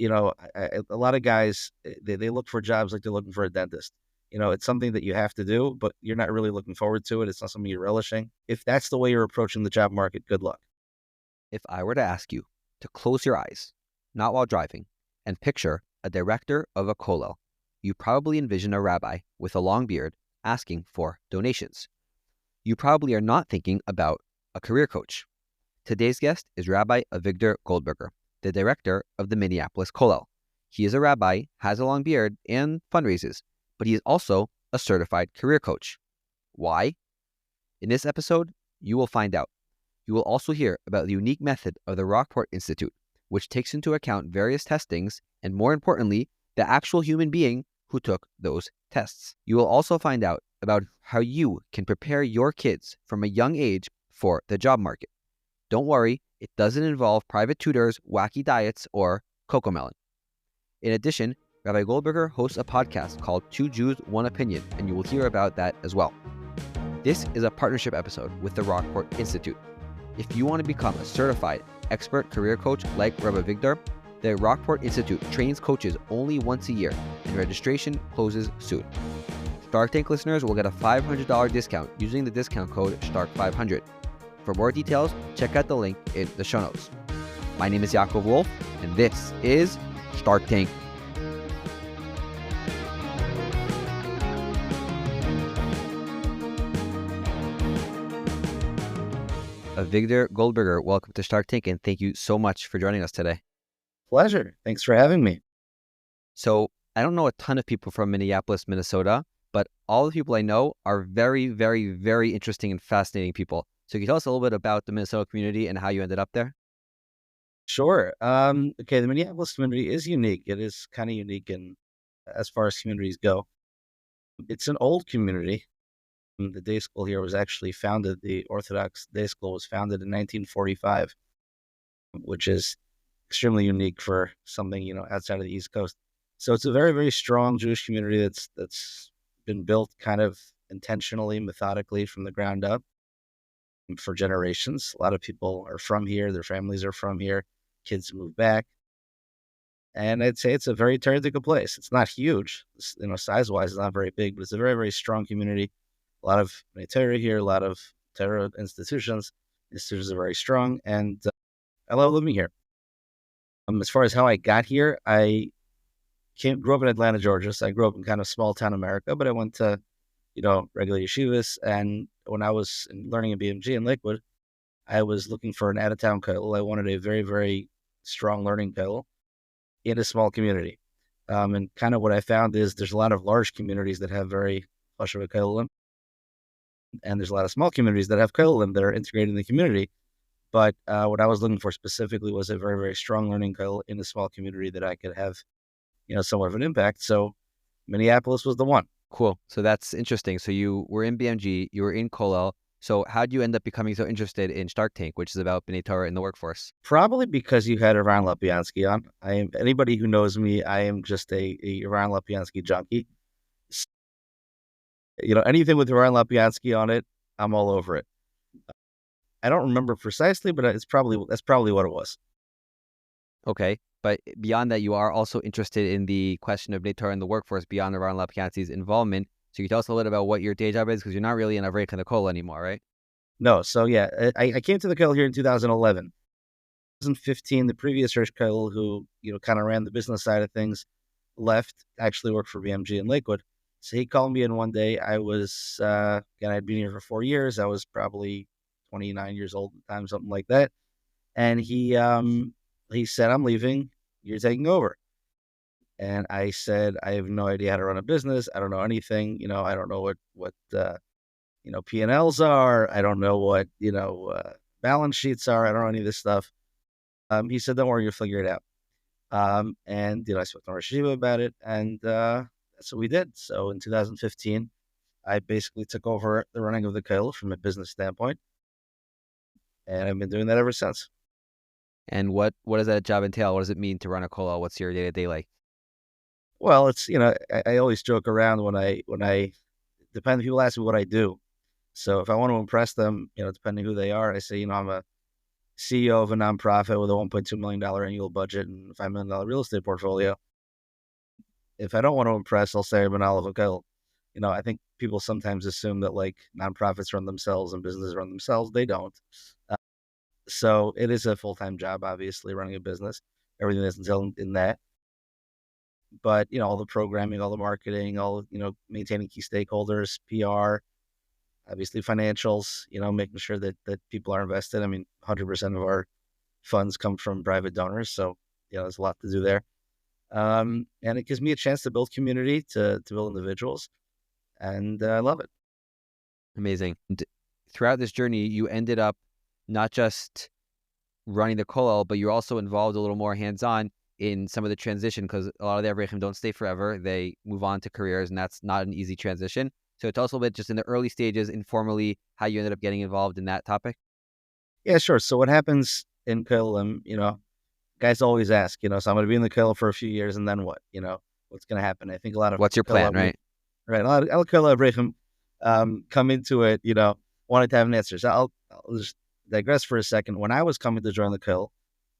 A lot of guys, they look for jobs like they're looking for a dentist. It's something that you have to do, but you're not really looking forward to it. It's not something you're relishing. If that's the way you're approaching the job market, good luck. If I were to ask you to close your eyes, not while driving, and picture a director of a kollel, you probably envision a rabbi with a long beard asking for donations. You probably are not thinking about a career coach. Today's guest is Rabbi Avigdor Goldberger, the director of the Minneapolis Kollel. He is a rabbi, has a long beard, and fundraises, but he is also a certified career coach. Why? In this episode, you will find out. You will also hear about the unique method of the Rockport Institute, which takes into account various testings and, more importantly, the actual human being who took those tests. You will also find out about how you can prepare your kids from a young age for the job market. Don't worry, it doesn't involve private tutors, wacky diets, or cocomelon. In addition, Rabbi Goldberger hosts a podcast called Two Jews, One Opinion, and you will hear about that as well. This is a partnership episode with the Rockport Institute. If you want to become a certified expert career coach like Rabbi Avigdor, the Rockport Institute trains coaches only once a year, and registration closes soon. Shark Tank listeners will get a $500 discount using the discount code SHARK500. For more details, check out the link in the show notes. My name is Yaakov Wolf, and this is Shark Tank. Avigdor Goldberger, welcome to Shark Tank, and thank you so much for joining us today. Pleasure. Thanks for having me. So I don't know a ton of people from Minneapolis, Minnesota, but all the people I know are very, very, very interesting and fascinating people. So can you tell us a little bit about the Minnesota community and how you ended up there? Sure. Okay, the Minneapolis community is unique. It is kind of unique as far as communities go. It's an old community. The day school here was actually founded, the Orthodox day school was founded in 1945, which is extremely unique for something, outside of the East Coast. So it's a very, very strong Jewish community that's been built kind of intentionally, methodically from the ground up for generations. A lot of people are from here. Their families are from here. Kids move back. And I'd say it's a very theoretical place. It's not huge, size-wise, it's not very big, but it's a very, very strong community. A lot of Torah here, a lot of Torah institutions. Institutions are very strong, and I love living here. As far as how I got here, I grew up in Atlanta, Georgia, so I grew up in kind of small town America, but I went to, regular yeshivas, and when I was learning at BMG in Lakewood, I was looking for an out-of-town kollel. I wanted a very, very strong learning kollel in a small community. And kind of what I found is there's a lot of large communities that have very chashuv kollelim, and there's a lot of small communities that have kollelim that are integrated in the community. But what I was looking for specifically was a very, very strong learning kollel in a small community that I could have, somewhat of an impact. So Minneapolis was the one. Cool. So that's interesting. So you were in BMG, you were in Kollel. So how did you end up becoming so interested in Shark Tank, which is about B'nai Torah in the workforce? Probably because you had Aaron Lapiansky on. Anybody who knows me, I am just a Aaron Lapiansky junkie. Anything with Aaron Lapiansky on it, I'm all over it. I don't remember precisely, but that's probably what it was. Okay. But beyond that, you are also interested in the question of B'nai Torah in the workforce beyond Aaron Lapiansky's involvement. So you tell us a little bit about what your day job is, because you're not really in a very kind of kollel anymore, right? No. So yeah, I came to the kollel here in 2011. 2015, the previous Hirsch kollel, who kind of ran the business side of things, left. Actually worked for BMG in Lakewood. So he called me in one day. I was again, I'd been here for 4 years. I was probably 29 years old at the time, something like that. And he said, "I'm leaving. You're taking over." And I said, "I have no idea how to run a business. I don't know anything. I don't know what P&Ls are. I don't know what, balance sheets are. I don't know any of this stuff." He said, "Don't worry, you'll figure it out." And, I spoke to Rosh Hashiva about it, and that's what we did. So in 2015, I basically took over the running of the kollel from a business standpoint, and I've been doing that ever since. And what does that job entail? What does it mean to run a kollel? What's your day-to-day like? Well, it's, I always joke around when I depending, people ask me what I do. So if I want to impress them, depending who they are, I say, I'm a CEO of a nonprofit with a $1.2 million annual budget and $5 million real estate portfolio. If I don't want to impress, I'll say I'm an olive oil. I think people sometimes assume that like nonprofits run themselves and businesses run themselves. They don't. Uh, so it is a full-time job, obviously, running a business. Everything that's entailed in that. But, all the programming, all the marketing, all, maintaining key stakeholders, PR, obviously financials, making sure that people are invested. I mean, 100% of our funds come from private donors. So, there's a lot to do there. And it gives me a chance to build community, to build individuals. And I love it. Amazing. And throughout this journey, you ended up not just running the Kollel, but you're also involved a little more hands-on in some of the transition, because a lot of the Avrechim don't stay forever. They move on to careers, and that's not an easy transition. So tell us a little bit, just in the early stages, informally, how you ended up getting involved in that topic. Yeah, sure. So what happens in Kollel, guys always ask, so I'm going to be in the Kollel for a few years, and then what? What's going to happen? I think a lot of What's your plan, right? Right. A lot of Kollel Avrechim come into it, wanting to have an answer. So I'll just digress for a second. When I was coming to join the Kollel,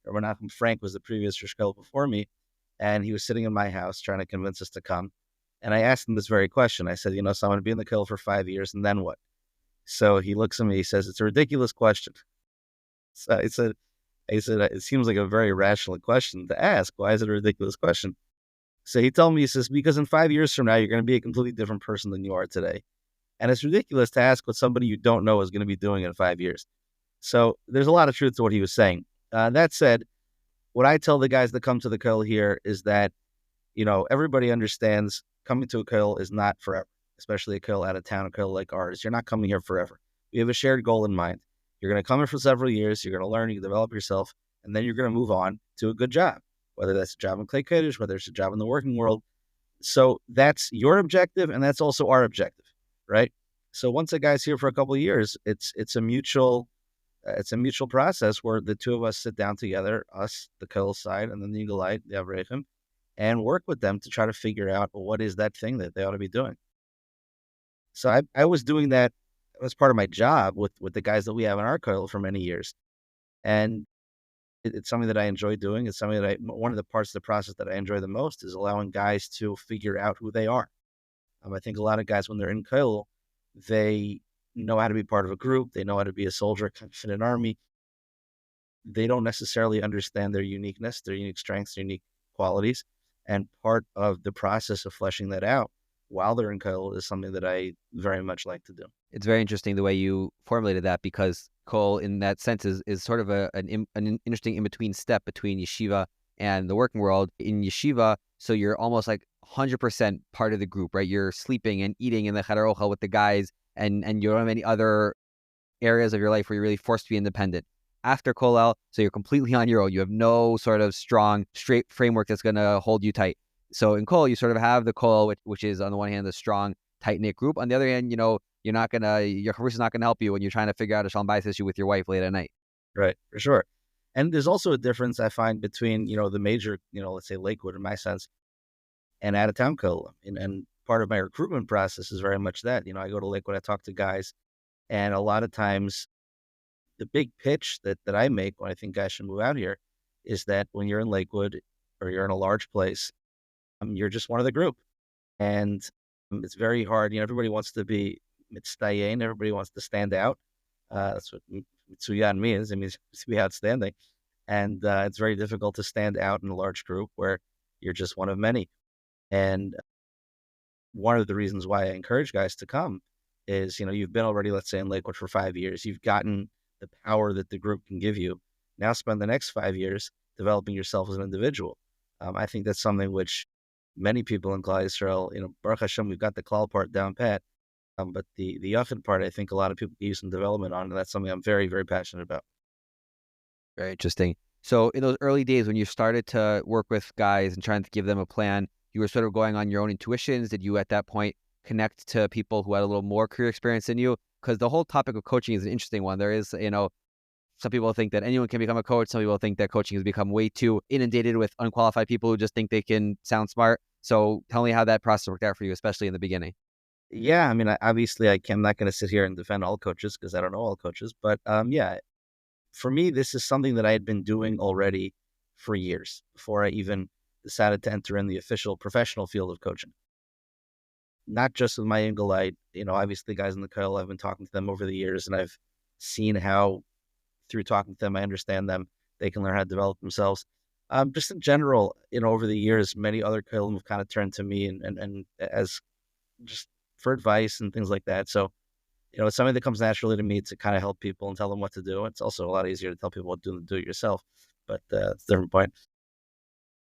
or when Frank was the previous Rosh Kollel before me, and he was sitting in my house trying to convince us to come. And I asked him this very question. I said, so I'm going to be in the Kollel for 5 years, and then what? So he looks at me, he says, it's a ridiculous question. So I said, it seems like a very rational question to ask. Why is it a ridiculous question? So he told me, he says, because in 5 years from now, you're going to be a completely different person than you are today. And it's ridiculous to ask what somebody you don't know is going to be doing in 5 years. So there's a lot of truth to what he was saying. That said, what I tell the guys that come to the Kollel here is that, everybody understands coming to a Kollel is not forever, especially a Kollel out of town, a Kollel like ours. You're not coming here forever. We have a shared goal in mind. You're going to come here for several years. You're going to learn, you develop yourself, and then you're going to move on to a good job, whether that's a job in Clay Kodesh, whether it's a job in the working world. So that's your objective, and that's also our objective, right? So once a guy's here for a couple of years, it's a mutual process where the two of us sit down together, us, the Kollel side, and then the Yigalite, the Avrechim, and work with them to try to figure out what is that thing that they ought to be doing. So I was doing that as part of my job with the guys that we have in our Kollel for many years. And it's something that I enjoy doing. It's something that one of the parts of the process that I enjoy the most is allowing guys to figure out who they are. I think a lot of guys, when they're in Kollel, they know how to be part of a group. They know how to be a soldier in an army. They don't necessarily understand their uniqueness, their unique strengths, their unique qualities. And part of the process of fleshing that out while they're in Kollel is something that I very much like to do. It's very interesting the way you formulated that, because Kollel, in that sense, is sort of an interesting in-between step between yeshiva and the working world. In yeshiva, so you're almost like 100% part of the group, right? You're sleeping and eating in the Cheder Ochel with the guys, and you don't have any other areas of your life where you're really forced to be independent. After Kollel, so you're completely on your own. You have no sort of strong, straight framework that's going to hold you tight. So in Kollel, you sort of have the Kollel, which is on the one hand the strong, tight-knit group. On the other hand, your chavrusa is not gonna help you when you're trying to figure out a shalom bayis issue with your wife late at night. Right, for sure. And there's also a difference I find between the major, let's say Lakewood in my sense, and out of town Kollel. And part of my recruitment process is very much that. I go to Lakewood, I talk to guys, and a lot of times the big pitch that I make when I think guys should move out here is that when you're in Lakewood or you're in a large place, you're just one of the group. And it's very hard. Everybody wants to be mitzdayen. Everybody wants to stand out. That's what mitzuyan means. It means to be outstanding. And it's very difficult to stand out in a large group where you're just one of many. And one of the reasons why I encourage guys to come is, you've been already, let's say, in Lakewood for 5 years. You've gotten the power that the group can give you. Now spend the next 5 years developing yourself as an individual. I think that's something which many people in Klal Yisrael, Baruch Hashem, we've got the Klal part down pat, but the Yachid part, I think a lot of people use some development on, and that's something I'm very, very passionate about. Very interesting. So in those early days when you started to work with guys and trying to give them a plan, you were sort of going on your own intuitions. Did you at that point connect to people who had a little more career experience than you? Because the whole topic of coaching is an interesting one. There is, some people think that anyone can become a coach. Some people think that coaching has become way too inundated with unqualified people who just think they can sound smart. So tell me how that process worked out for you, especially in the beginning. Yeah, obviously I'm not going to sit here and defend all coaches because I don't know all coaches, but yeah, for me, this is something that I had been doing already for years before I even decided to enter in the official professional field of coaching. Not just with my angle, obviously guys in the Kollel, I've been talking to them over the years, and I've seen how through talking to them, I understand them. They can learn how to develop themselves. Just in general, over the years, many other Kollel have kind of turned to me and as just for advice and things like that. So, it's something that comes naturally to me to kind of help people and tell them what to do. It's also a lot easier to tell people what to do than do it yourself, but it's a different point.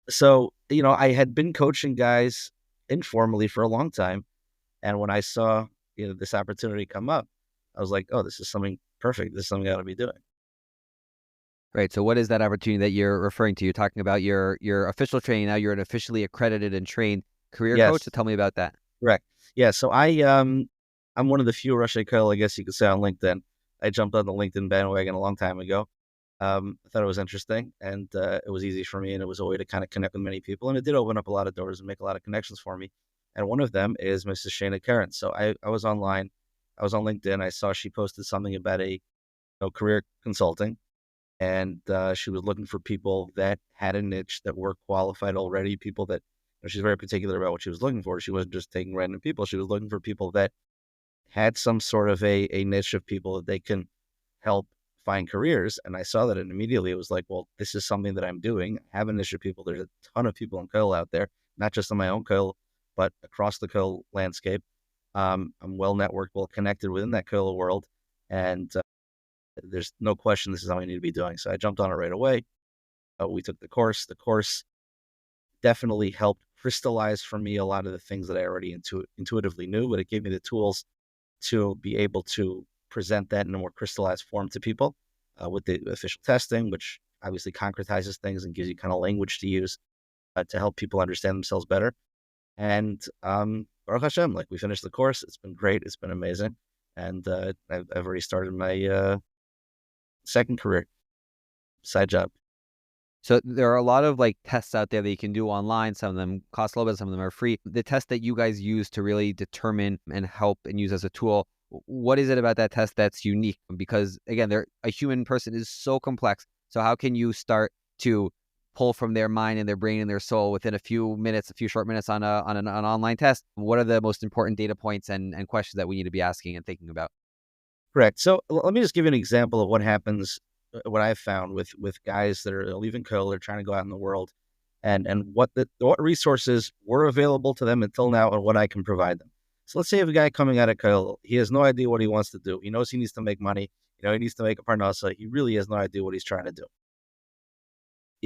So, I had been coaching guys informally for a long time. And when I saw, this opportunity come up, I was like, oh, this is something perfect. This is something I ought to be doing. Right. So what is that opportunity that you're referring to? You're talking about your official training. Now you're an officially accredited and trained career coach. So Yes, tell me about that. correct. Yeah. So I'm one of the few Rosh Kollel, I guess you could say, on LinkedIn. I jumped on the LinkedIn bandwagon a long time ago. I thought it was interesting, and it was easy for me, and it was a way to kind of connect with many people, and it did open up a lot of doors and make a lot of connections for me. And one of them is Mrs. Shana Karen. So I was online, I was on LinkedIn. I saw she posted something about a career consulting, and she was looking for people that had a niche, that were qualified already, people that she's very particular about what she was looking for. She wasn't just taking random people. She was looking for people that had some sort of a niche of people that they can help find careers. And I saw that, and immediately it was like, well, this is something that I'm doing. I have an niche of people. There's a ton of people in Kollel out there, not just in my own Kollel, but across the Kollel landscape. I'm well networked, well connected within that Kollel world. And there's no question this is how I need to be doing. So I jumped on it right away. We took the course. The course definitely helped crystallize for me a lot of the things that I already intuitively knew, but it gave me the tools to be able to present that in a more crystallized form to people with the official testing, which obviously concretizes things and gives you kind of language to use to help people understand themselves better. And Baruch Hashem, like, we finished the course. It's been great. It's been amazing. And I've already started my second career, side job. So there are a lot of like tests out there that you can do online. Some of them cost a little bit, some of them are free. The test that you guys use to really determine and help and use as a tool, what is it about that test that's unique? Because again, a human person is so complex. So how can you start to pull from their mind and their brain and their soul within a few short minutes on an online test? What are the most important data points and questions that we need to be asking and thinking about? Correct. So let me just give you an example of what happens, what I've found with guys that are leaving Kollel, they're trying to go out in the world, and what resources were available to them until now, and what I can provide them. So let's say you have a guy coming out of Kollel. He has no idea what he wants to do. He knows he needs to make money. He needs to make a parnasa. He really has no idea what he's trying to do.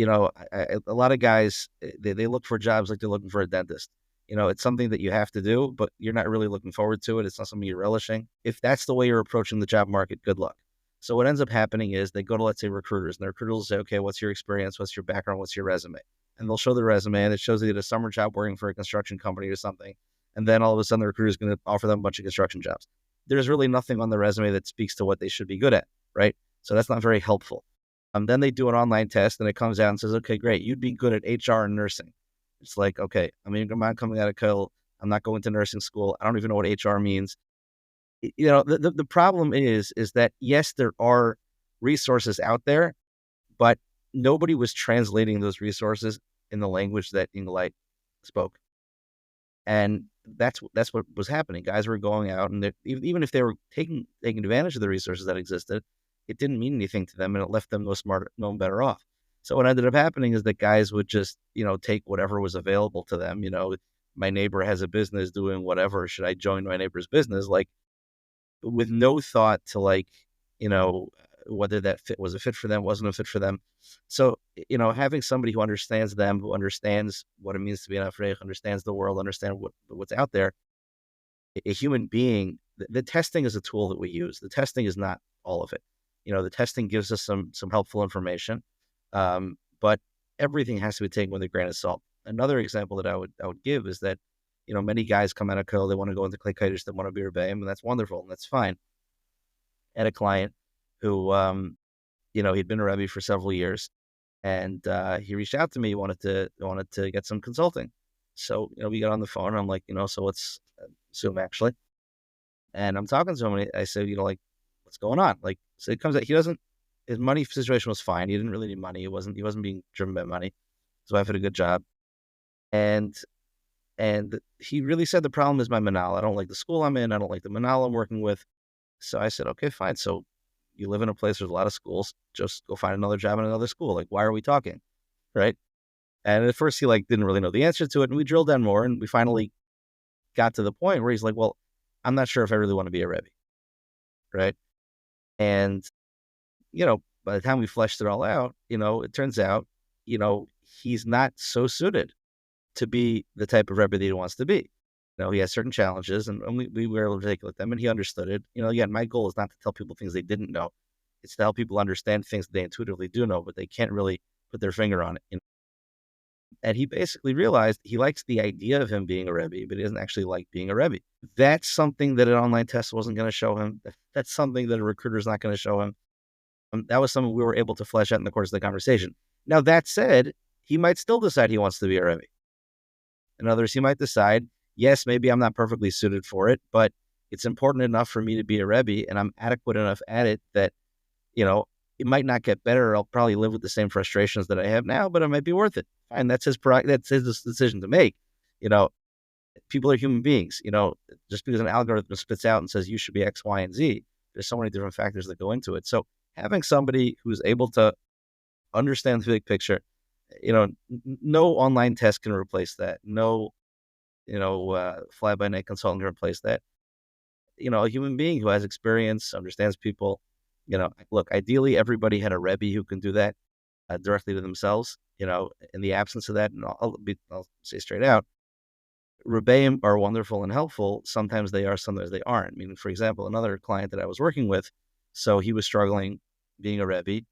A lot of guys, they look for jobs like they're looking for a dentist. It's something that you have to do, but you're not really looking forward to it. It's not something you're relishing. If that's the way you're approaching the job market, good luck. So what ends up happening is they go to, let's say, recruiters, and the recruiters will say, okay, what's your experience? What's your background? What's your resume? And they'll show the resume, and it shows they did a summer job working for a construction company or something. And then all of a sudden the recruiter is going to offer them a bunch of construction jobs. There's really nothing on the resume that speaks to what they should be good at, right? So that's not very helpful. Then they do an online test, and it comes out and says, okay, great, you'd be good at HR and nursing. It's like, okay, I'm coming out of Kollel. I'm not going to nursing school. I don't even know what HR means. The problem is that, yes, there are resources out there, but nobody was translating those resources in the language that Inglite spoke. And that's what was happening. Guys were going out, and even if they were taking advantage of the resources that existed, it didn't mean anything to them, and it left them no better off. So what ended up happening is that guys would just, take whatever was available to them. My neighbor has a business doing whatever. Should I join my neighbor's business? Like, with no thought to, like, whether that was a fit for them, wasn't a fit for them. So, having somebody who understands them, who understands what it means to be an Africh, understands the world, understand what's out there, a human being, the testing is a tool that we use. The testing is not all of it. The testing gives us some helpful information, but everything has to be taken with a grain of salt. Another example that I would give is that, many guys come out of Kollel, they want to go into Klei Kodesh, they want to be Rebbeim, and that's wonderful, and that's fine. I had a client who, he'd been a Rebbe for several years, and he reached out to me, wanted to get some consulting. So, we got on the phone, and I'm like, so let's Zoom, actually. And I'm talking to him, and I said, like, what's going on? Like, so it comes out, his money situation was fine. He didn't really need money. He wasn't being driven by money. His wife had a good job. And he really said the problem is my manal. I don't like the school I'm in. I don't like the manal I'm working with. So I said, okay, fine. So you live in a place, there's a lot of schools. Just go find another job in another school. Like, why are we talking? Right. And at first he didn't really know the answer to it. And we drilled down more and we finally got to the point where he's like, well, I'm not sure if I really want to be a Rebbe. Right. And, by the time we fleshed it all out, it turns out, he's not so suited to be the type of Rebbe that he wants to be. He has certain challenges and we were able to take a look at them and he understood it. Again, my goal is not to tell people things they didn't know. It's to help people understand things that they intuitively do know, but they can't really put their finger on it. And he basically realized he likes the idea of him being a Rebbe, but he doesn't actually like being a Rebbe. That's something that an online test wasn't going to show him. That's something that a recruiter is not going to show him. That was something we were able to flesh out in the course of the conversation. Now, that said, he might still decide he wants to be a Rebbe. In other words, he might decide, yes, maybe I'm not perfectly suited for it, but it's important enough for me to be a Rebbe and I'm adequate enough at it that, it might not get better. I'll probably live with the same frustrations that I have now, but it might be worth it. Fine, that's his decision to make. People are human beings. Just because an algorithm spits out and says you should be X, Y, and Z, there's so many different factors that go into it. So having somebody who's able to understand the big picture, no online test can replace that. No, fly-by-night consultant can replace that. A human being who has experience, understands people. Look, ideally, everybody had a Rebbe who can do that directly to themselves. In the absence of that, and I'll say straight out, Rebbeim are wonderful and helpful. Sometimes they are, sometimes they aren't. Meaning, for example, another client that I was working with, so he was struggling being a Rebbe.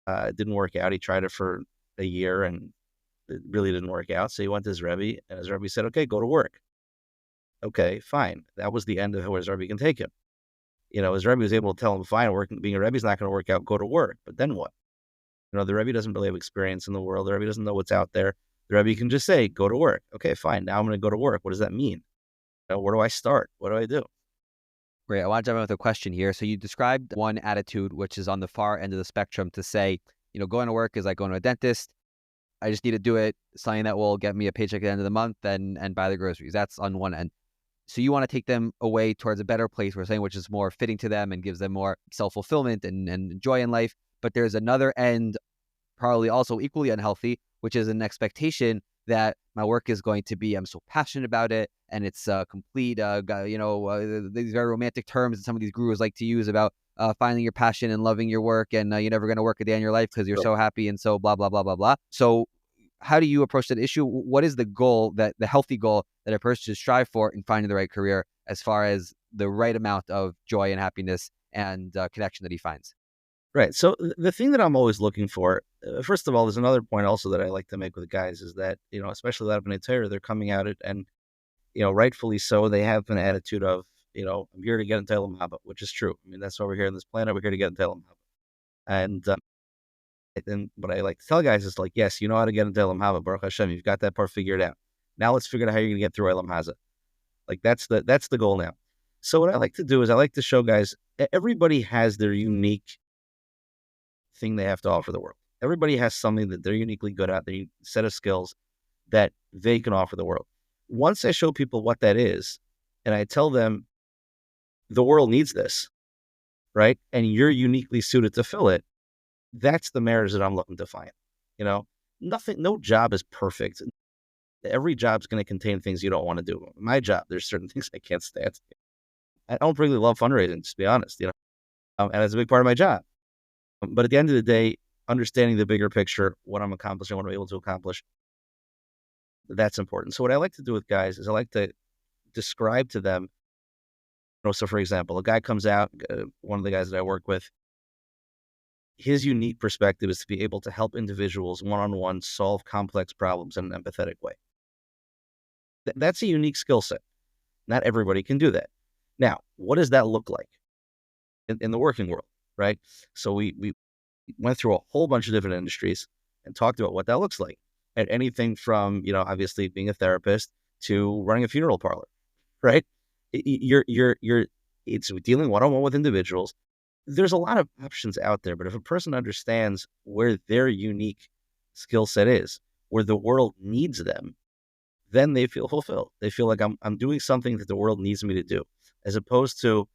It didn't work out. He tried it for a year and it really didn't work out. So he went to his Rebbe and his Rebbe said, okay, go to work. Okay, fine. That was the end of where his Rebbe can take him. His Rebbe was able to tell him, fine, being a Rebbe is not going to work out, go to work. But then what? The Rebbe doesn't really have experience in the world. The Rebbe doesn't know what's out there. The Rebbe can just say, go to work. Okay, fine. Now I'm going to go to work. What does that mean? Where do I start? What do I do? Great. I want to jump in with a question here. So you described one attitude, which is on the far end of the spectrum, to say, going to work is like going to a dentist. I just need to do it, something that will get me a paycheck at the end of the month and buy the groceries. That's on one end. So you want to take them away towards a better place, we're saying, which is more fitting to them and gives them more self-fulfillment and joy in life. But there's another end, probably also equally unhealthy, which is an expectation that my work is going to be, I'm so passionate about it, and it's complete, these very romantic terms that some of these gurus like to use about finding your passion and loving your work, and you're never going to work a day in your life because you're so happy and so blah, blah, blah, blah, blah. So how do you approach that issue? What is the goal, the healthy goal that a person should strive for in finding the right career as far as the right amount of joy and happiness and connection that he finds? Right. So the thing that I'm always looking for, first of all, there's another point also that I like to make with guys is that, especially that of an Torah, they're coming at it and, rightfully so, they have an attitude of, I'm here to get into Elam Haba, which is true. I mean, that's why we're here on this planet. We're here to get into Elam Haba. And what I like to tell guys is like, yes, you know how to get into Elam Haba, Baruch Hashem, you've got that part figured out. Now let's figure out how you're going to get through Elam Haza. Like that's the goal now. So what I like to do is I like to show guys, everybody has their unique thing they have to offer the world. Everybody has something that they're uniquely good at, their set of skills that they can offer the world. Once I show people what that is, and I tell them the world needs this, right? And you're uniquely suited to fill it, that's the marriage that I'm looking to find. No job is perfect. Every job's going to contain things you don't want to do. My job, there's certain things I can't stand. I don't really love fundraising, to be honest, and it's a big part of my job. But at the end of the day, understanding the bigger picture, what I'm accomplishing, what I'm able to accomplish, that's important. So what I like to do with guys is I like to describe to them, so for example, a guy comes out, one of the guys that I work with, his unique perspective is to be able to help individuals one-on-one solve complex problems in an empathetic way. That's a unique skill set. Not everybody can do that. Now, what does that look like in the working world, right? So we went through a whole bunch of different industries and talked about what that looks like. And anything from, obviously being a therapist to running a funeral parlor, right? It's dealing one-on-one with individuals there's a lot of options out there, but if a person understands where their unique skill set is, where the world needs them, then they feel fulfilled. They feel like I'm doing something that the world needs me to do, as opposed to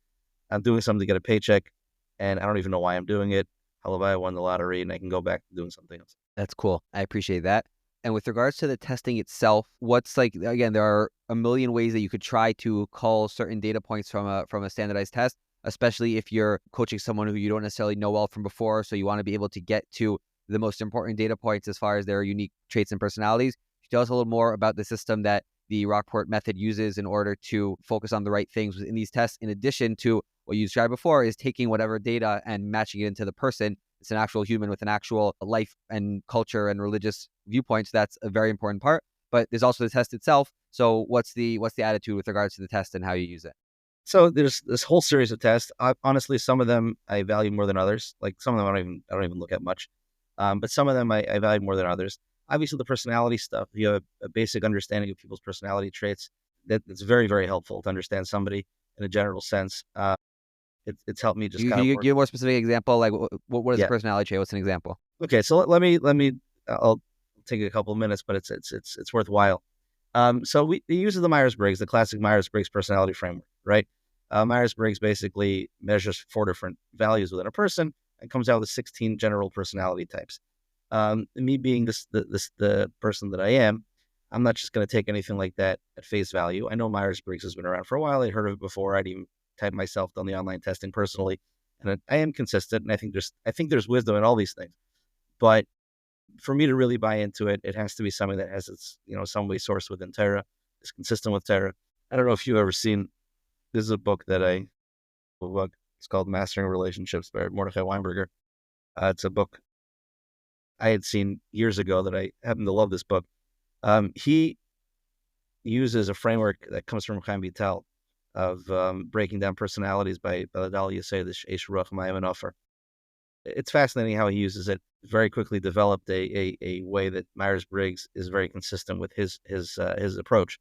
I'm doing something to get a paycheck and I don't even know why I'm doing it. However, I won the lottery and I can go back to doing something else. That's cool. I appreciate that. And with regards to the testing itself, what's like, again, there are a million ways that you could try to call certain data points from a standardized test, especially if you're coaching someone who you don't necessarily know well from before. So you want to be able to get to the most important data points as far as their unique traits and personalities. Can you tell us a little more about the system that the Rockport method uses in order to focus on the right things within these tests, in addition to what you described before, is taking whatever data and matching it into the person. It's an actual human with an actual life and culture and religious viewpoints. That's a very important part. But there's also the test itself. So what's the attitude with regards to the test and how you use it? So there's this whole series of tests. Honestly, some of them I value more than others. Like some of them I don't even look at much. But some of them I value more than others. Obviously, the personality stuff. You have a basic understanding of people's personality traits. That's very, very helpful to understand somebody in a general sense. It's helped me just Can kind of you work. give a more specific example? Like what is a Yeah. personality trait? What's an example? Okay. So let me. I'll take a couple of minutes, but it's worthwhile. So we use the Myers-Briggs, the classic Myers-Briggs personality framework, right? Myers-Briggs basically measures 4 different values within a person and comes out with 16 general personality types. Me being the person that I am, I'm not just going to take anything like that at face value. I know Myers-Briggs has been around for a while. I'd heard of it before. I'd even typed myself, done the online testing personally, and I am consistent. And I think there's wisdom in all these things. But for me to really buy into it, it has to be something that has its, some way sourced within Torah, is consistent with Torah. I don't know if you've ever seen, this is a book it's called Mastering Relationships by Mordechai Weinberger. It's a book I had seen years ago that I happen to love this book. He uses a framework that comes from Chaim Vital of breaking down personalities by the Dali Yisei, the Eish Ruach Mayim and Ofer. It's fascinating how he uses it. Very quickly developed a way that Myers-Briggs is very consistent with his approach.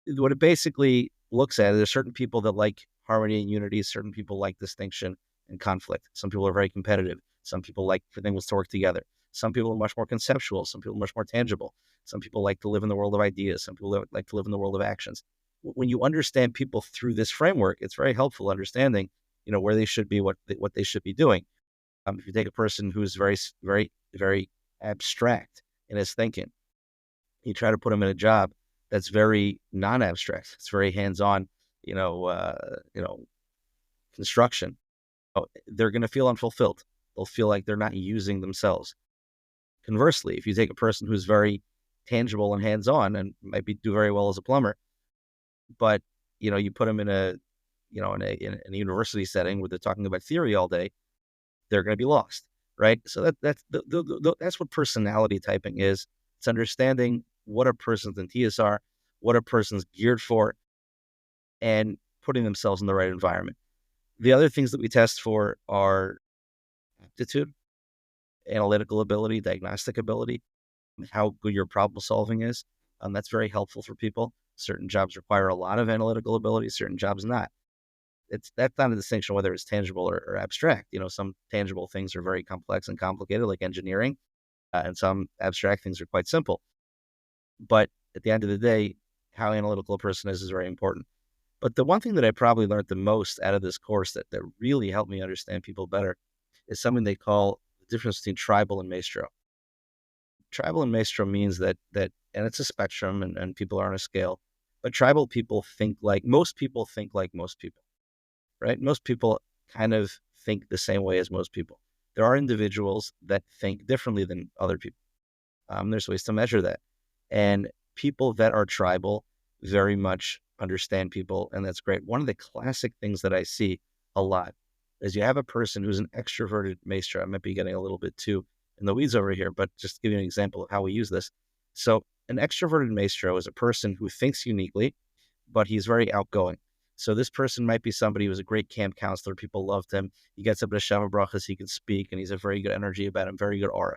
What it basically looks at, there's certain people that like harmony and unity, certain people like distinction and conflict. Some people are very competitive. Some people like for things to work together. Some people are much more conceptual. Some people are much more tangible. Some people like to live in the world of ideas. Some people like to live in the world of actions. When you understand people through this framework, it's very helpful understanding, where they should be, what they should be doing. If you take a person who's very, very, very abstract in his thinking, you try to put him in a job that's very non-abstract. It's very hands-on, construction. They're going to feel unfulfilled. They'll feel like they're not using themselves. Conversely, if you take a person who's very tangible and hands-on and might do very well as a plumber, but you put them in a university setting where they're talking about theory all day, they're going to be lost, right? So that's what personality typing is. It's understanding what a person's intias are, what a person's geared for, and putting themselves in the right environment. The other things that we test for are aptitude, analytical ability, diagnostic ability, how good your problem solving is. That's very helpful for people. Certain jobs require a lot of analytical ability, certain jobs not. That's not a distinction whether it's tangible or abstract. Some tangible things are very complex and complicated, like engineering, and some abstract things are quite simple. But at the end of the day, how analytical a person is very important. But the one thing that I probably learned the most out of this course that really helped me understand people better is something they call the difference between tribal and maestro. Tribal and maestro means that and it's a spectrum and people are on a scale, but tribal people think like most people, right? Most people kind of think the same way as most people. There are individuals that think differently than other people. There's ways to measure that. And people that are tribal very much understand people, and that's great. One of the classic things that I see a lot is you have a person who's an extroverted maestro. I might be getting a little bit too in the weeds over here, but just to give you an example of how we use this. So an extroverted maestro is a person who thinks uniquely, but he's very outgoing. So this person might be somebody who's a great camp counselor. People loved him. He gets up to Sheva Brachas, he can speak, and he's a very good energy about him, very good aura.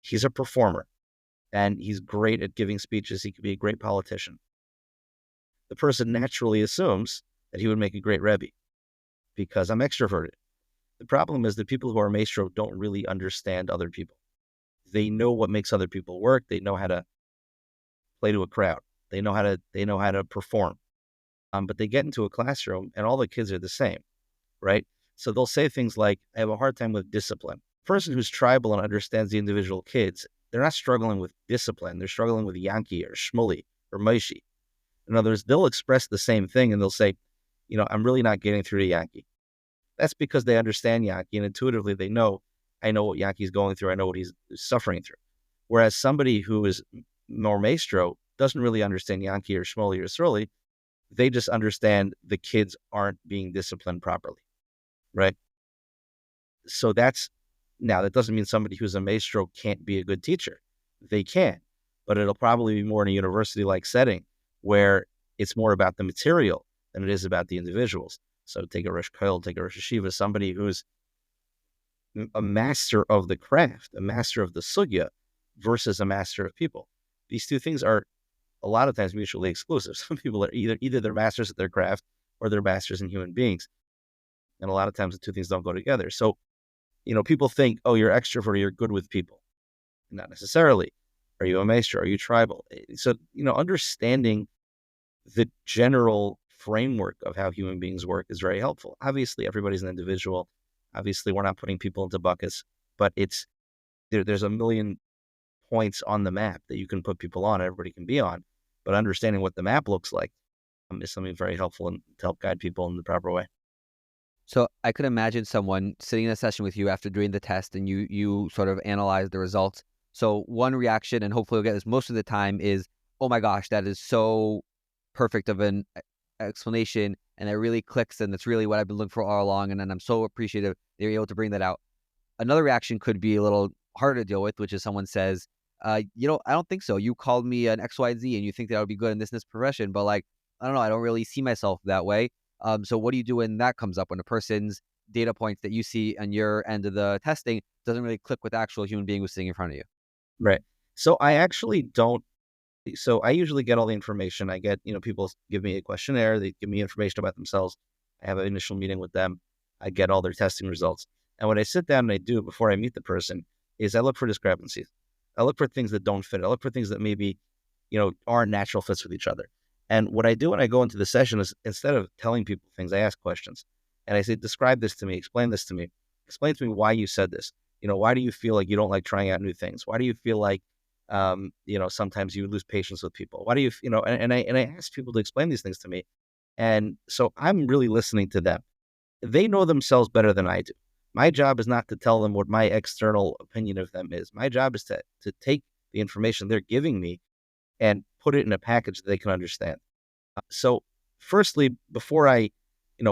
He's a performer, and he's great at giving speeches. He could be a great politician. The person naturally assumes that he would make a great Rebbe. because I'm extroverted. The problem is the people who are maestro don't really understand other people. They know what makes other people work. They know how to play to a crowd. They know how to perform. But they get into a classroom and all the kids are the same, right? So they'll say things like, I have a hard time with discipline. A person who's tribal and understands the individual kids, they're not struggling with discipline. They're struggling with Yankee or Shmuley or Maishi. In other words, they'll express the same thing and they'll say, I'm really not getting through to Yankee. That's because they understand Yankee and intuitively they know, I know what Yankee's going through. I know what he's suffering through. Whereas somebody who is more maestro doesn't really understand Yankee or Shmuley or Sroli. They just understand the kids aren't being disciplined properly, right? So that doesn't mean somebody who's a maestro can't be a good teacher. They can, but it'll probably be more in a university-like setting where it's more about the material than it is about the individuals. So take a Rosh Kollel, take a Rosh Yeshiva, somebody who's a master of the craft, a master of the sugya versus a master of people. These two things are a lot of times mutually exclusive. Some people are either they're masters at their craft or they're masters in human beings. And a lot of times the two things don't go together. So, people think, oh, you're extrovert, you're good with people. Not necessarily. Are you a maestro? Are you tribal? So, understanding the general framework of how human beings work is very helpful. Obviously, everybody's an individual. Obviously, we're not putting people into buckets, but there's a million points on the map that you can put people on, everybody can be on. But understanding what the map looks like is something very helpful and to help guide people in the proper way. So I could imagine someone sitting in a session with you after doing the test and you sort of analyze the results. So one reaction, and hopefully we'll get this most of the time, is, oh my gosh, that is so perfect of an explanation. And it really clicks. And that's really what I've been looking for all along. And I'm so appreciative they were able to bring that out. Another reaction could be a little harder to deal with, which is someone says, I don't think so. You called me an XYZ and you think that I would be good in this profession, but I don't know. I don't really see myself that way. So what do you do when that comes up, when a person's data points that you see on your end of the testing doesn't really click with the actual human being who's sitting in front of you? Right. So I actually don't. So I usually get all the information. I get, people give me a questionnaire. They give me information about themselves. I have an initial meeting with them. I get all their testing results. And what I sit down and I do before I meet the person is I look for discrepancies. I look for things that don't fit. I look for things that maybe, aren't natural fits with each other. And what I do when I go into the session is instead of telling people things, I ask questions. And I say, describe this to me, explain this to me. Explain to me why you said this. Why do you feel like you don't like trying out new things? Why do you feel like, sometimes you lose patience with people? Why do you, and I ask people to explain these things to me. And so I'm really listening to them. They know themselves better than I do. My job is not to tell them what my external opinion of them is. My job is to take the information they're giving me and put it in a package that they can understand. So firstly, before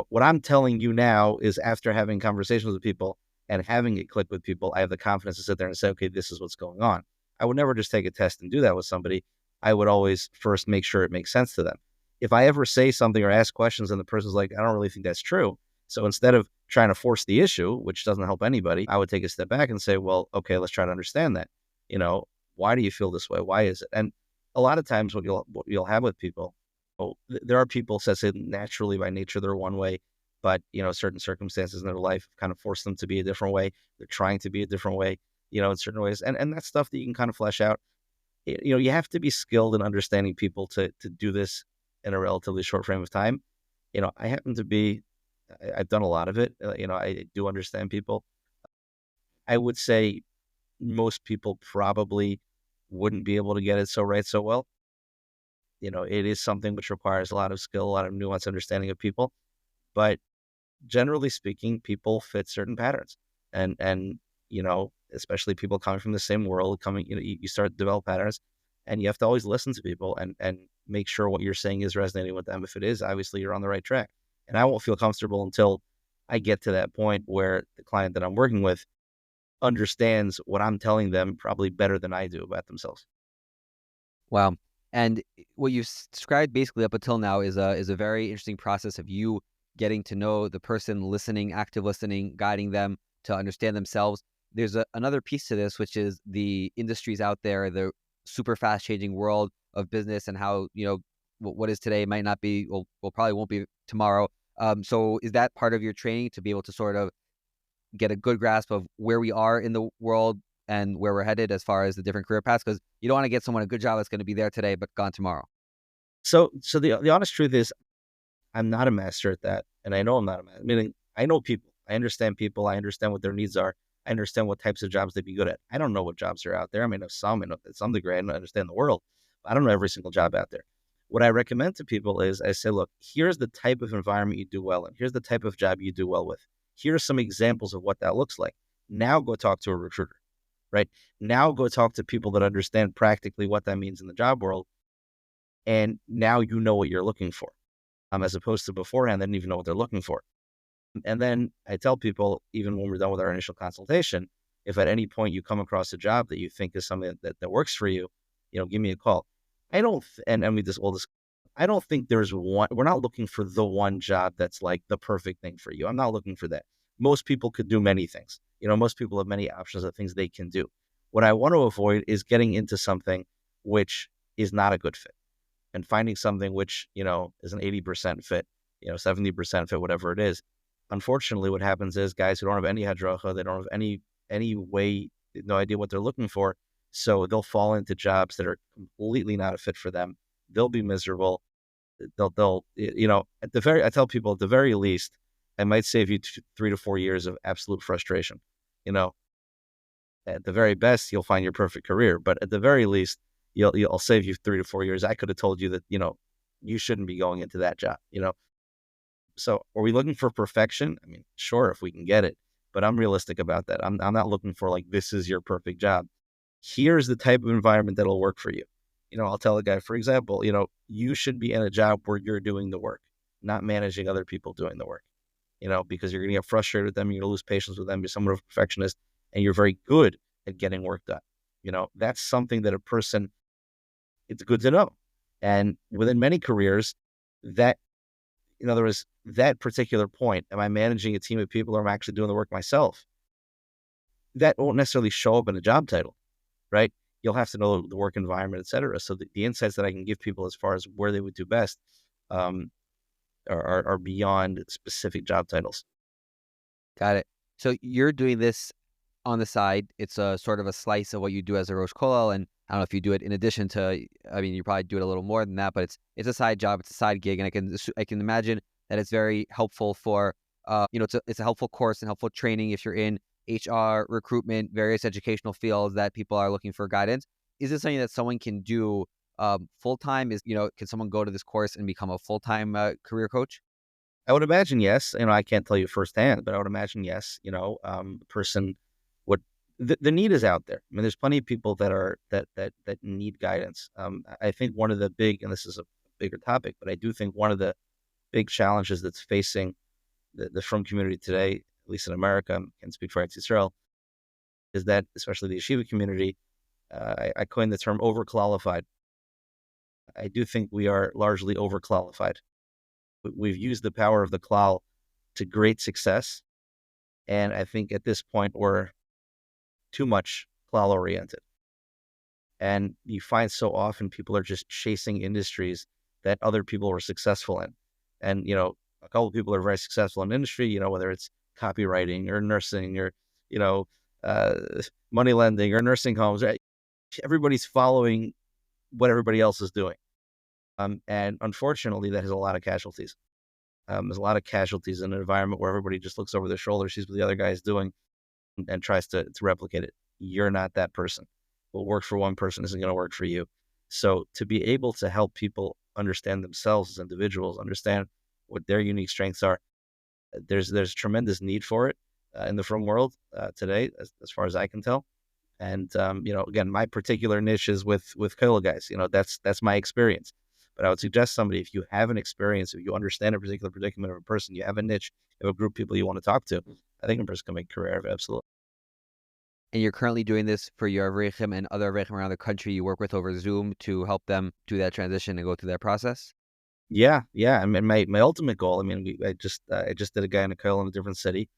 what I'm telling you now is after having conversations with people and having it click with people, I have the confidence to sit there and say, okay, this is what's going on. I would never just take a test and do that with somebody. I would always first make sure it makes sense to them. If I ever say something or ask questions and the person's like, I don't really think that's true. So instead of trying to force the issue, which doesn't help anybody, I would take a step back and say, well, okay, let's try to understand that. Why do you feel this way? Why is it? And a lot of times what you'll have with people, there are people that say naturally by nature they're one way, but certain circumstances in their life kind of force them to be a different way. They're trying to be a different way, in certain ways, and that's stuff that you can kind of flesh out. You have to be skilled in understanding people to do this in a relatively short frame of time. I happen to be, I've done a lot of it. I do understand people. I would say most people probably wouldn't be able to get it so right so well. It is something which requires a lot of skill, a lot of nuanced understanding of people. But generally speaking, people fit certain patterns. And especially people coming from the same world, you start to develop patterns, and you have to always listen to people and make sure what you're saying is resonating with them. If it is, obviously you're on the right track. And I won't feel comfortable until I get to that point where the client that I'm working with understands what I'm telling them probably better than I do about themselves. Wow. And what you've described basically up until now is a very interesting process of you getting to know the person, listening, active listening, guiding them to understand themselves. There's another piece to this, which is the industries out there, the super fast changing world of business, and how, what is today might not be, well, probably won't be tomorrow. So is that part of your training to be able to sort of get a good grasp of where we are in the world and where we're headed as far as the different career paths? Because you don't want to get someone a good job that's going to be there today but gone tomorrow. So the honest truth is, I'm not a master at that, and I know I'm not a master. Meaning, I know people, I understand people, I understand what their needs are, I understand what types of jobs they'd be good at. I don't know what jobs are out there. I mean, I know to some degree, I understand the world. But I don't know every single job out there. What I recommend to people is, I say, look, here's the type of environment you do well in. Here's the type of job you do well with. Here's some examples of what that looks like. Now go talk to a recruiter, right? Now go talk to people that understand practically what that means in the job world. And now you know what you're looking for, as opposed to beforehand, they didn't even know what they're looking for. And then I tell people, even when we're done with our initial consultation, if at any point you come across a job that you think is something that works for you, give me a call. I don't, and we just all this, I don't think there's one, we're not looking for the one job that's like the perfect thing for you. I'm not looking for that. Most people could do many things. Most people have many options of things they can do. What I want to avoid is getting into something which is not a good fit, and finding something which, is an 80% fit, 70% fit, whatever it is. Unfortunately, what happens is guys who don't have any hadracha, they don't have any way, no idea what they're looking for. So they'll fall into jobs that are completely not a fit for them. They'll be miserable. I tell people, at the very least, I might save you 3 to 4 years of absolute frustration. You know, at the very best, you'll find your perfect career, but at the very least, I'll save you 3 to 4 years. I could have told you that, you shouldn't be going into that job, So are we looking for perfection? I mean, sure, if we can get it, but I'm realistic about that. I'm not looking for like, this is your perfect job. Here's the type of environment that'll work for you. I'll tell a guy, for example, you should be in a job where you're doing the work, not managing other people doing the work, because you're going to get frustrated with them. You're going to lose patience with them. You're somewhat of a perfectionist, and you're very good at getting work done. That's something that it's good to know. And within many careers, that, in other words, that particular point, am I managing a team of people or am I actually doing the work myself? That won't necessarily show up in a job title, right? You'll have to know the work environment, et cetera. So the insights that I can give people as far as where they would do best um, are beyond specific job titles. Got it. So you're doing this on the side. It's a sort of a slice of what you do as a Rosh Kollel, and I don't know if you do it in addition to. I mean, you probably do it a little more than that, but it's a side job. It's a side gig, and I can imagine that it's very helpful for it's a helpful course and helpful training if you're in HR, recruitment, various educational fields that people are looking for guidance. Is this something that someone can do full time? Can someone go to this course and become a full time career coach? I would imagine yes. I can't tell you firsthand, but I would imagine yes. The person would. The need is out there. I mean, there's plenty of people that need guidance. I think one of the big, and this is a bigger topic, but I do think one of the big challenges that's facing the frum community today, at least in America, I can speak for Eretz Yisrael, is that especially the yeshiva community, I coined the term overqualified. I do think we are largely overqualified. We've used the power of the klal to great success, and I think at this point we're too much klal oriented. And you find so often people are just chasing industries that other people were successful in. And, a couple of people are very successful in industry, whether it's copywriting or nursing or, uh, money lending or nursing homes. Right? Everybody's following what everybody else is doing. And unfortunately, that has a lot of casualties. There's a lot of casualties in an environment where everybody just looks over their shoulder, sees what the other guy is doing, and tries to replicate it. You're not that person. What works for one person isn't going to work for you. So to be able to help people understand themselves as individuals, understand what their unique strengths are, there's tremendous need for it in the frum world today, as far as I can tell. And again, my particular niche is with Kollel guys. That's my experience. But I would suggest somebody, if you have an experience, if you understand a particular predicament of a person, you have a niche, you have a group of people you want to talk to, I think a person can make a career of it, absolutely. And you're currently doing this for your Avreichim and other Avreichim around the country you work with over Zoom to help them do that transition and go through that process? Yeah. I mean, my ultimate goal, I mean, I just did a guy in a Kollel in a different city,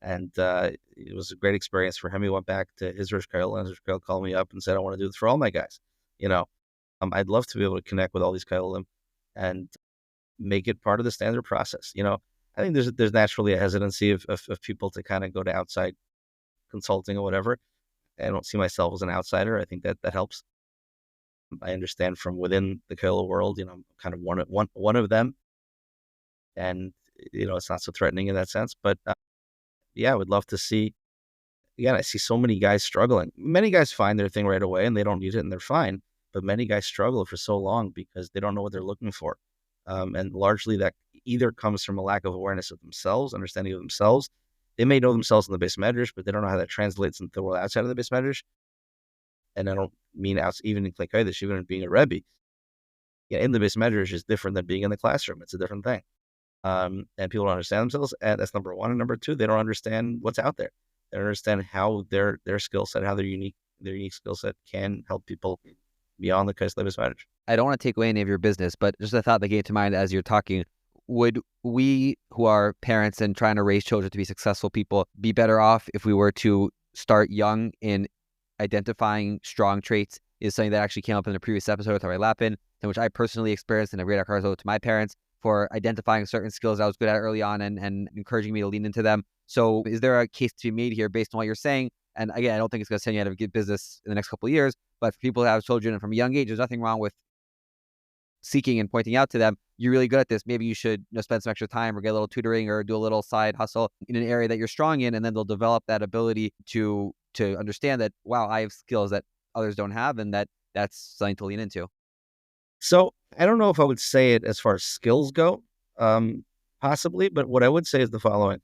and it was a great experience for him. He went back to his Rosh Kollel, and his Rosh Kollel called me up and said, I want to do this for all my guys. I'd love to be able to connect with all these Kollelim and make it part of the standard process. I think there's naturally a hesitancy of people to kind of go to outside consulting or whatever. I don't see myself as an outsider. I think that helps. I understand from within the Kollel world, I'm kind of one of them, and it's not so threatening in that sense. But yeah, I would love to see. Again, I see so many guys struggling. Many guys find their thing right away and they don't need it and they're fine. But many guys struggle for so long because they don't know what they're looking for. And largely that either comes from a lack of awareness of themselves, understanding of themselves. They may know themselves in the base medrash, but they don't know how that translates into the world outside of the base medrash. And I don't mean even in Kodesh, even in being a Rebbe. Yeah, in the base medrash is different than being in the classroom. It's a different thing. And people don't understand themselves. And that's number one. And number two, they don't understand what's out there. They don't understand how their skill set, how their unique skill set can help people beyond the case of marriage. I don't want to take away any of your business, but just a thought that came to mind as you're talking. Would we who are parents and trying to raise children to be successful people be better off if we were to start young in identifying strong traits? Is something that actually came up in the previous episode with Rabbi Lapin, in which I personally experienced in a great Akarzo to my parents for identifying certain skills I was good at early on and encouraging me to lean into them. So is there a case to be made here based on what you're saying? And again, I don't think it's going to send you out of good business in the next couple of years, but for people who have children and from a young age, there's nothing wrong with seeking and pointing out to them, you're really good at this. Maybe you should spend some extra time or get a little tutoring or do a little side hustle in an area that you're strong in. And then they'll develop that ability to understand that, wow, I have skills that others don't have, and that's something to lean into. So I don't know if I would say it as far as skills go, possibly, but what I would say is the following.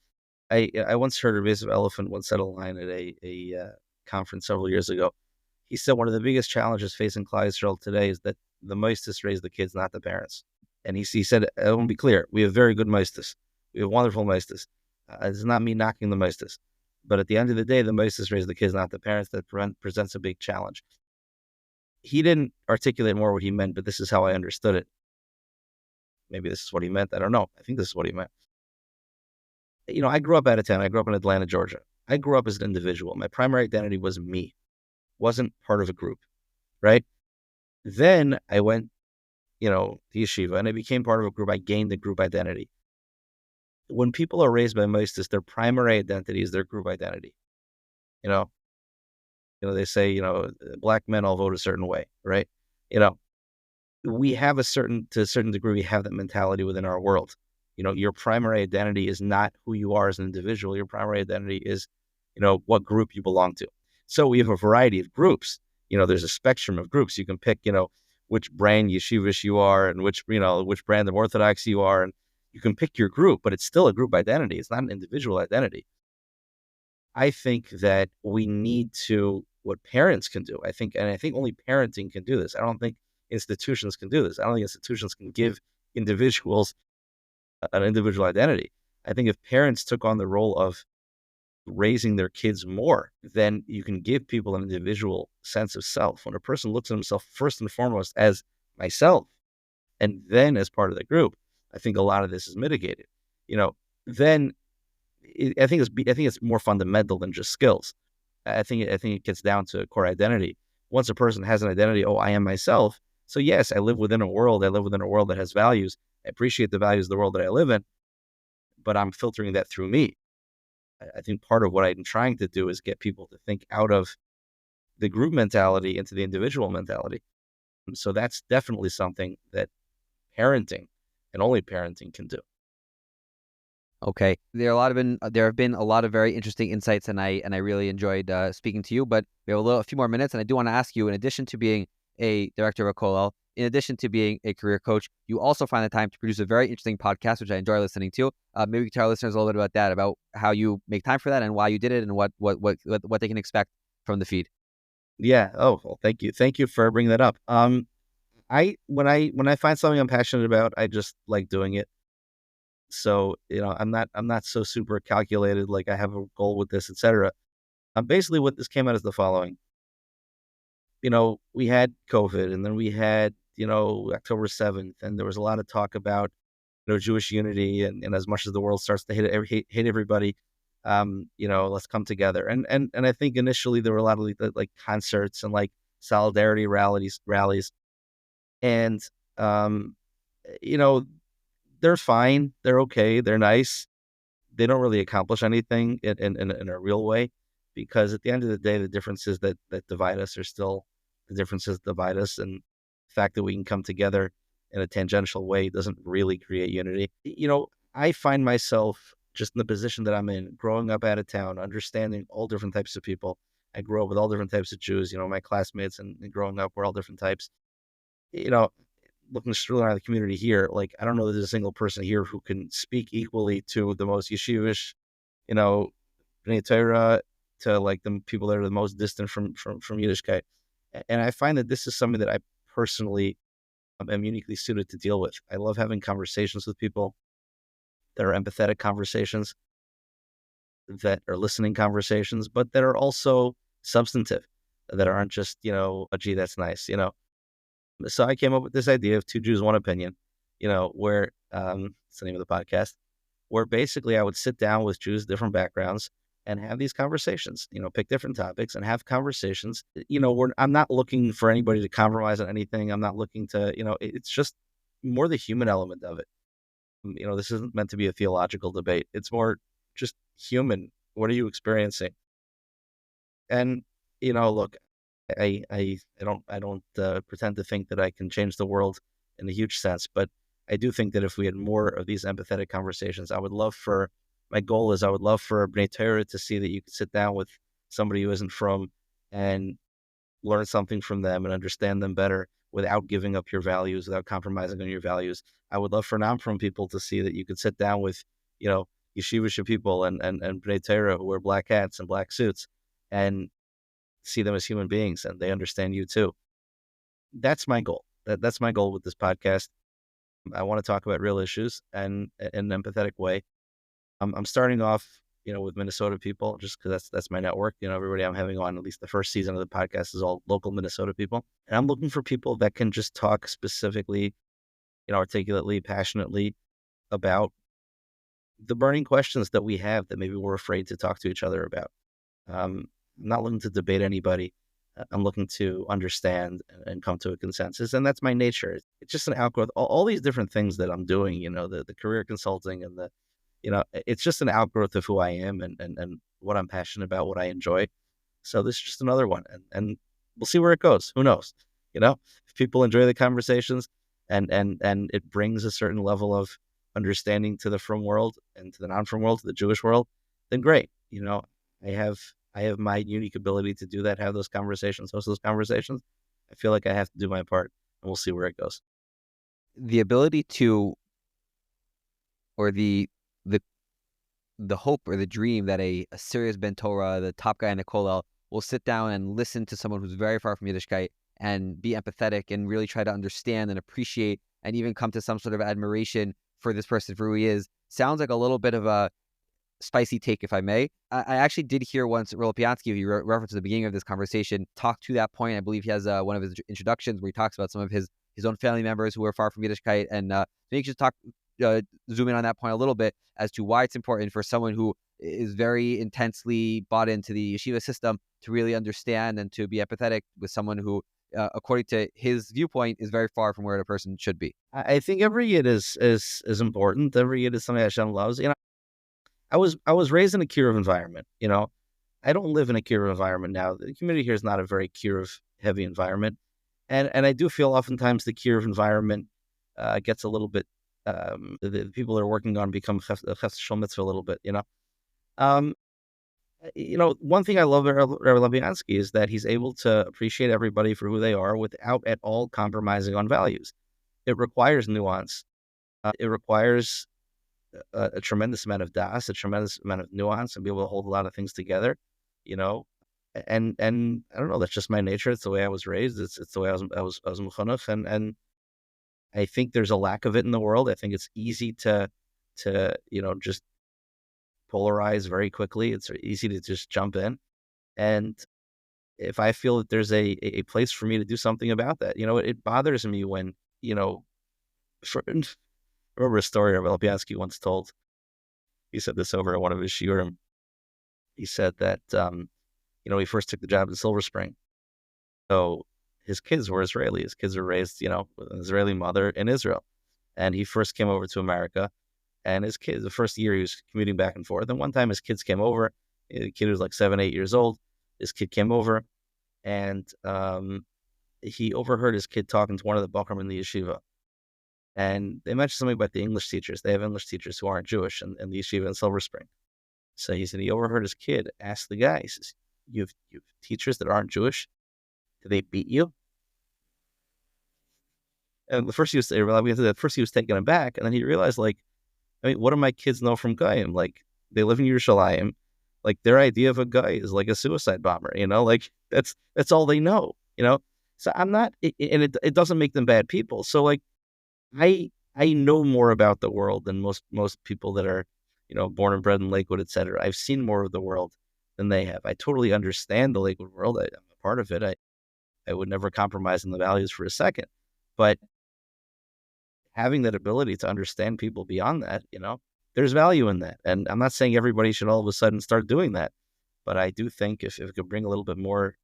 I once heard a Rabbi Elephant once said a line at a conference several years ago. He said one of the biggest challenges facing Klal Yisrael today is that the moistus raise the kids, not the parents. And he said, I want to be clear, we have very good moistus. We have wonderful moistus. It does not mean knocking the moistus. But at the end of the day, the moistus raise the kids, not the parents. That presents a big challenge. He didn't articulate more what he meant, but this is how I understood it. Maybe this is what he meant. I don't know. I think this is what he meant. I grew up out of town. I grew up in Atlanta, Georgia. I grew up as an individual. My primary identity was me. Wasn't part of a group, right? Then I went, to yeshiva, and I became part of a group. I gained the group identity. When people are raised by moistus, their primary identity is their group identity. They say, black men all vote a certain way, right? We have to a certain degree, we have that mentality within our world. Your primary identity is not who you are as an individual. Your primary identity is, what group you belong to. So we have a variety of groups. There's a spectrum of groups. You can pick, which brand yeshivish you are and which brand of Orthodox you are. And you can pick your group, but it's still a group identity. It's not an individual identity. I think that we need to, what parents can do, I think only parenting can do this. I don't think institutions can do this. I don't think institutions can give individuals an individual identity. I think if parents took on the role of raising their kids more, then you can give people an individual sense of self. When a person looks at himself first and foremost as myself, and then as part of the group, I think a lot of this is mitigated. Then I think it's more fundamental than just skills. I think it gets down to core identity. Once a person has an identity, I am myself. So yes, I live within a world. I live within a world that has values. I appreciate the values of the world that I live in, but I'm filtering that through me. I think part of what I'm trying to do is get people to think out of the group mentality into the individual mentality. So that's definitely something that parenting and only parenting can do. Okay, there have been a lot of very interesting insights, and I really enjoyed speaking to you. But we have a few more minutes, and I do want to ask you, in addition to being a director of a Kollel, in addition to being a career coach, you also find the time to produce a very interesting podcast, which I enjoy listening to. Maybe you can tell our listeners a little bit about that, about how you make time for that and why you did it, and what they can expect from the feed. Yeah. Oh, well, thank you. Thank you for bringing that up. When I find something I'm passionate about, I just like doing it. So, I'm not so super calculated, like I have a goal with this, etc. Basically what this came out is the following. We had COVID, and then we had, October 7th, and there was a lot of talk about, Jewish unity, and as much as the world starts to hate everybody, let's come together. And I think initially there were a lot of like concerts and like solidarity rallies. And, they're fine. They're okay. They're nice. They don't really accomplish anything in a real way, because at the end of the day, the differences that divide us are still the differences that divide us. And the fact that we can come together in a tangential way doesn't really create unity. I find myself just in the position that I'm in, growing up out of town, understanding all different types of people. I grew up with all different types of Jews. My classmates and growing up were all different types. You know, Looking straight around the community here, like, I don't know that there's a single person here who can speak equally to the most yeshivish, you know, Bnei Torah, to like the people that are the most distant from Yiddishkeit. And I find that this is something that I personally am uniquely suited to deal with. I love having conversations with people that are empathetic conversations, that are listening conversations, but that are also substantive, that aren't just, oh, gee, that's nice. So I came up with this idea of Two Jews, One Opinion, where it's the name of the podcast, where basically I would sit down with Jews, different backgrounds, and have these conversations, pick different topics and have conversations. I'm not looking for anybody to compromise on anything. I'm not looking to, it's just more the human element of it. This isn't meant to be a theological debate. It's more just human. What are you experiencing? And, look, I don't pretend to think that I can change the world in a huge sense, but I do think that if we had more of these empathetic conversations, my goal is I would love for Bnei Torah to see that you could sit down with somebody who isn't from and learn something from them and understand them better without giving up your values, without compromising on your values. I would love for non-from people to see that you could sit down with, yeshivish people and Bnei Torah who wear black hats and black suits, and see them as human beings and they understand you too. That's my goal. That's my goal with this podcast. I want to talk about real issues and in an empathetic way. I'm starting off, with Minnesota people, just because that's my network. Everybody I'm having on, at least the first season of the podcast, is all local Minnesota people. And I'm looking for people that can just talk specifically, articulately, passionately about the burning questions that we have that maybe we're afraid to talk to each other about. I'm not looking to debate anybody. I'm looking to understand and come to a consensus. And that's my nature. It's just an outgrowth. All these different things that I'm doing, the career consulting and it's just an outgrowth of who I am and what I'm passionate about, what I enjoy. So this is just another one. And we'll see where it goes. Who knows? If people enjoy the conversations and it brings a certain level of understanding to the frum world and to the non-frum world, to the Jewish world, then great. I have my unique ability to do that, have those conversations, host those conversations. I feel like I have to do my part, and we'll see where it goes. The ability to, or the hope or the dream that a serious Ben Torah, the top guy in the Kollel, will sit down and listen to someone who's very far from Yiddishkeit and be empathetic and really try to understand and appreciate and even come to some sort of admiration for this person for who he is, sounds like a little bit of a spicy take, if I may. I actually did hear once Rabbi Piansky, who you referenced at the beginning of this conversation, talk to that point. I believe he has one of his introductions where he talks about some of his own family members who are far from Yiddishkeit. And maybe just zoom in on that point a little bit as to why it's important for someone who is very intensely bought into the yeshiva system to really understand and to be empathetic with someone who, according to his viewpoint, is very far from where the person should be. I think every yid is important. Every yid is something Hashem loves. I was raised in a kiruv environment. I don't live in a kiruv environment now. The community here is not a very kiruv heavy environment, and I do feel oftentimes the kiruv environment gets a little bit. The people that are working on become ches shel mitzvah a little bit. One thing I love about Rabbi Labiansky is that he's able to appreciate everybody for who they are without at all compromising on values. It requires nuance. It requires a tremendous amount of das, a tremendous amount of nuance, and be able to hold a lot of things together, and I don't know, that's just my nature. It's the way I was raised. It's the way I was mechonech, and I think there's a lack of it in the world. I think it's easy to just polarize very quickly. It's easy to just jump in, and if I feel that there's a place for me to do something about that, it bothers me when I remember a story Rabbi Lapiansky once told. He said this over at one of his shiurim. He said that, he first took the job in Silver Spring. So his kids were Israeli. His kids were raised, with an Israeli mother in Israel. and he first came over to America. And his kids, the first year he was commuting back and forth. And one time his kids came over. The kid was like 7, 8 years old. His kid came over, and he overheard his kid talking to one of the Bachram in the yeshiva. And they mentioned something about the English teachers. They have English teachers who aren't Jewish in the yeshiva in Silver Spring. So he said he overheard his kid ask the guy, he says, you have teachers that aren't Jewish? Do they beat you? And the first he was taken aback, and then he realized, like, I mean, what do my kids know from Goyim? Like, they live in Yerushalayim. Like, their idea of a guy is like a suicide bomber, like that's all they know. So I'm not, and it doesn't make them bad people. So like, I know more about the world than most people that are, born and bred in Lakewood, etc. I've seen more of the world than they have. I totally understand the Lakewood world. I'm a part of it. I would never compromise on the values for a second, but having that ability to understand people beyond that, there's value in that. And I'm not saying everybody should all of a sudden start doing that, but I do think if it could bring a little bit more,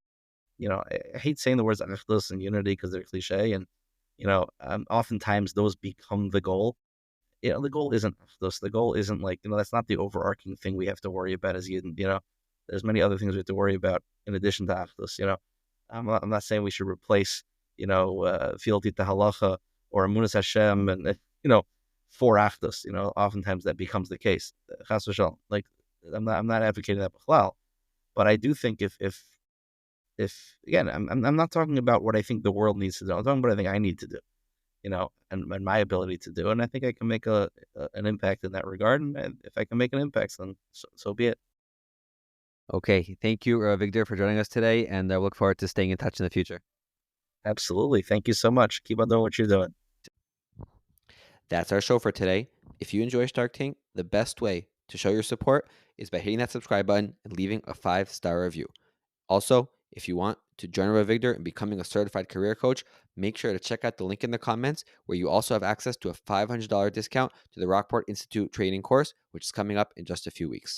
I hate saying the words achdus and unity because they're cliche, and oftentimes those become the goal. The goal isn't achdus. The goal isn't like, that's not the overarching thing we have to worry about as Yidden. There's many other things we have to worry about in addition to achdus. I'm not saying we should replace, fealty to halacha or Amunas Hashem and, for achdus. Oftentimes that becomes the case. Chas v'shalom. Like, I'm not advocating that b'chlal, but I do think if again, I'm not talking about what I think the world needs to do. I'm talking about what I think I need to do, and my ability to do. And I think I can make an impact in that regard. And if I can make an impact, then so be it. Okay. Thank you, Avigdor, for joining us today, and I look forward to staying in touch in the future. Absolutely. Thank you so much. Keep on doing what you're doing. That's our show for today. If you enjoy Shark Tank, the best way to show your support is by hitting that subscribe button and leaving a 5-star review. Also, if you want to join Rabbi Avigdor in becoming a certified career coach, make sure to check out the link in the comments, where you also have access to a $500 discount to the Rockport Institute training course, which is coming up in just a few weeks.